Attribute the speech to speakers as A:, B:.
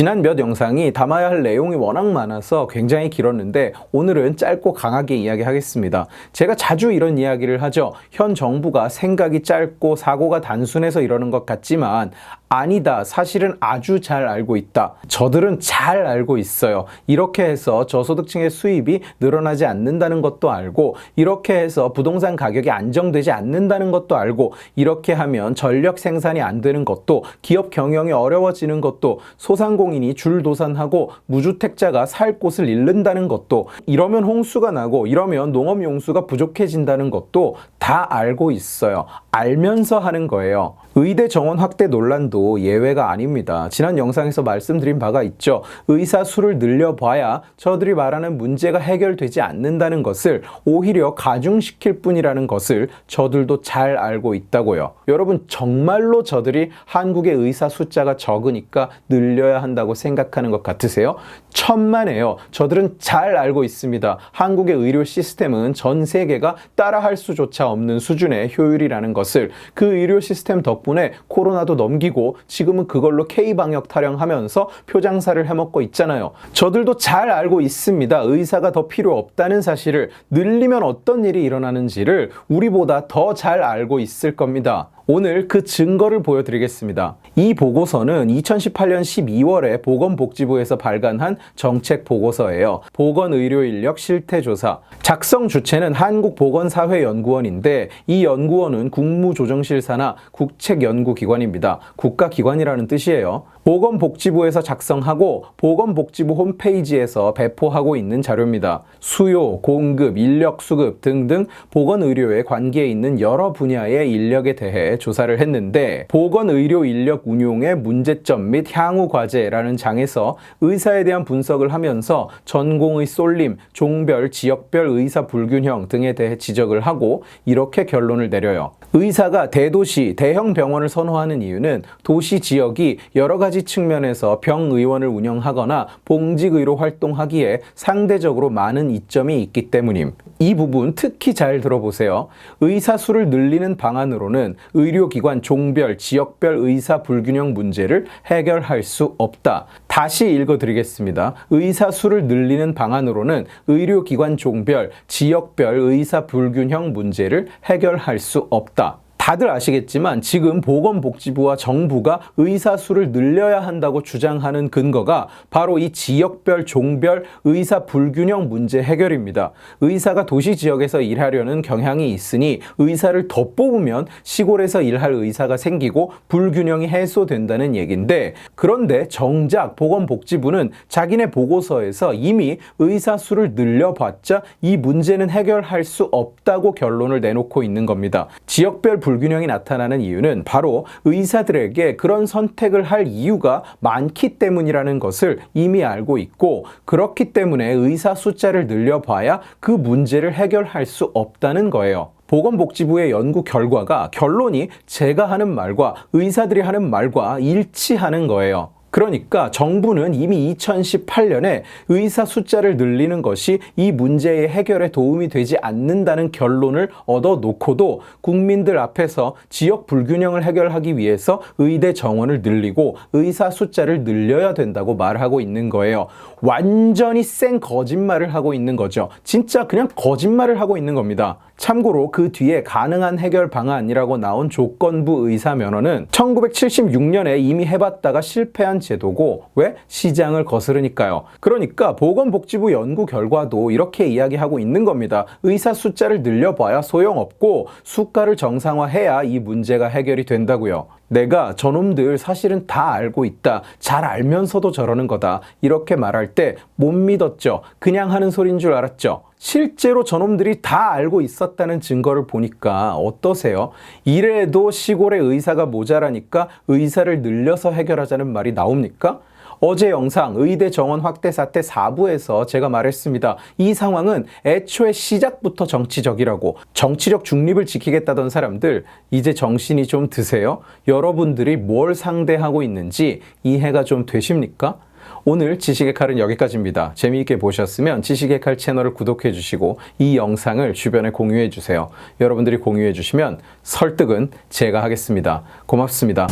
A: 지난 몇 영상이 담아야 할 내용이 워낙 많아서 굉장히 길었는데 오늘은 짧고 강하게 이야기하겠습니다. 제가 자주 이런 이야기를 하죠. 현 정부가 생각이 짧고 사고가 단순해서 이러는 것 같지만 아니다. 사실은 아주 잘 알고 있다. 저들은 잘 알고 있어요. 이렇게 해서 저소득층의 수입이 늘어나지 않는다는 것도 알고, 이렇게 해서 부동산 가격이 안정되지 않는다는 것도 알고, 이렇게 하면 전력 생산이 안 되는 것도, 기업 경영이 어려워지는 것도, 소상공인이 줄도산하고 무주택자가 살 곳을 잃는다는 것도, 이러면 홍수가 나고 이러면 농업용수가 부족해진다는 것도 다 알고 있어요. 알면서 하는 거예요. 의대 정원 확대 논란도 예외가 아닙니다. 지난 영상에서 말씀드린 바가 있죠. 의사 수를 늘려봐야 저들이 말하는 문제가 해결되지 않는다는 것을 오히려 가중시킬 뿐이라는 것을 저들도 잘 알고 있다고요. 여러분, 정말로 저들이 한국의 의사 숫자가 적으니까 늘려야 한다고 생각하는 것 같으세요? 천만에요. 저들은 잘 알고 있습니다. 한국의 의료 시스템은 전 세계가 따라할 수조차 없는 수준의 효율이라는 것을. 그 의료 시스템 덕분에 코로나도 넘기고 지금은 그걸로 K방역 타령하면서 표장사를 해먹고 있잖아요. 저들도 잘 알고 있습니다. 의사가 더 필요 없다는 사실을. 늘리면 어떤 일이 일어나는지를 우리보다 더 잘 알고 있을 겁니다. 오늘 그 증거를 보여드리겠습니다. 이 보고서는 2018년 12월에 보건복지부에서 발간한 정책 보고서예요. 보건의료인력 실태조사. 작성 주체는 한국보건사회연구원인데 이 연구원은 국무조정실 산하 국책연구기관입니다. 국가기관이라는 뜻이에요. 보건복지부에서 작성하고 보건복지부 홈페이지에서 배포하고 있는 자료입니다. 수요, 공급, 인력 수급 등등 보건의료에 관계에 있는 여러 분야의 인력에 대해 조사를 했는데, 보건의료 인력 운용의 문제점 및 향후 과제라는 장에서 의사에 대한 분석을 하면서 전공의 쏠림, 종별, 지역별 의사 불균형 등에 대해 지적을 하고 이렇게 결론을 내려요. 의사가 대도시, 대형 병원을 선호하는 이유는 도시 지역이 여러 가지 측면에서 병의원을 운영하거나 봉직의로 활동하기에 상대적으로 많은 이점이 있기 때문임. 이 부분 특히 잘 들어보세요. 의사 수를 늘리는 방안으로는 의료기관 종별, 지역별 의사 불균형 문제를 해결할 수 없다. 다시 읽어드리겠습니다. 의사 수를 늘리는 방안으로는 의료기관 종별, 지역별 의사 불균형 문제를 해결할 수 없다. 다들 아시겠지만 지금 보건복지부와 정부가 의사 수를 늘려야 한다고 주장하는 근거가 바로 이 지역별, 종별 의사 불균형 문제 해결입니다. 의사가 도시 지역에서 일하려는 경향이 있으니 의사를 더 뽑으면 시골에서 일할 의사가 생기고 불균형이 해소된다는 얘기인데, 그런데 정작 보건복지부는 자기네 보고서에서 이미 의사 수를 늘려봤자 이 문제는 해결할 수 없다고 결론을 내놓고 있는 겁니다. 지역별 불균형이 나타나는 이유는 바로 의사들에게 그런 선택을 할 이유가 많기 때문이라는 것을 이미 알고 있고, 그렇기 때문에 의사 숫자를 늘려봐야 그 문제를 해결할 수 없다는 거예요. 보건복지부의 연구 결과가, 결론이 제가 하는 말과 의사들이 하는 말과 일치하는 거예요. 그러니까 정부는 이미 2018년에 의사 숫자를 늘리는 것이 이 문제의 해결에 도움이 되지 않는다는 결론을 얻어놓고도 국민들 앞에서 지역 불균형을 해결하기 위해서 의대 정원을 늘리고 의사 숫자를 늘려야 된다고 말하고 있는 거예요. 완전히 생 거짓말을 하고 있는 거죠. 진짜 그냥 거짓말을 하고 있는 겁니다. 참고로 그 뒤에 가능한 해결 방안이라고 나온 조건부 의사 면허는 1976년에 이미 해봤다가 실패한 제도고, 왜? 시장을 거스르니까요. 그러니까 보건복지부 연구 결과도 이렇게 이야기하고 있는 겁니다. 의사 숫자를 늘려봐야 소용없고 수가를 정상화해야 이 문제가 해결이 된다고요. 내가 저놈들 사실은 다 알고 있다, 잘 알면서도 저러는 거다, 이렇게 말할 때 못 믿었죠. 그냥 하는 소린 줄 알았죠. 실제로 저놈들이 다 알고 있었다는 증거를 보니까 어떠세요? 이래도 시골에 의사가 모자라니까 의사를 늘려서 해결하자는 말이 나옵니까? 어제 영상 의대 정원 확대 사태 4부에서 제가 말했습니다. 이 상황은 애초에 시작부터 정치적이라고. 정치적 중립을 지키겠다던 사람들, 이제 정신이 좀 드세요? 여러분들이 뭘 상대하고 있는지 이해가 좀 되십니까? 오늘 지식의 칼은 여기까지입니다. 재미있게 보셨으면 지식의 칼 채널을 구독해 주시고 이 영상을 주변에 공유해 주세요. 여러분들이 공유해 주시면 설득은 제가 하겠습니다. 고맙습니다.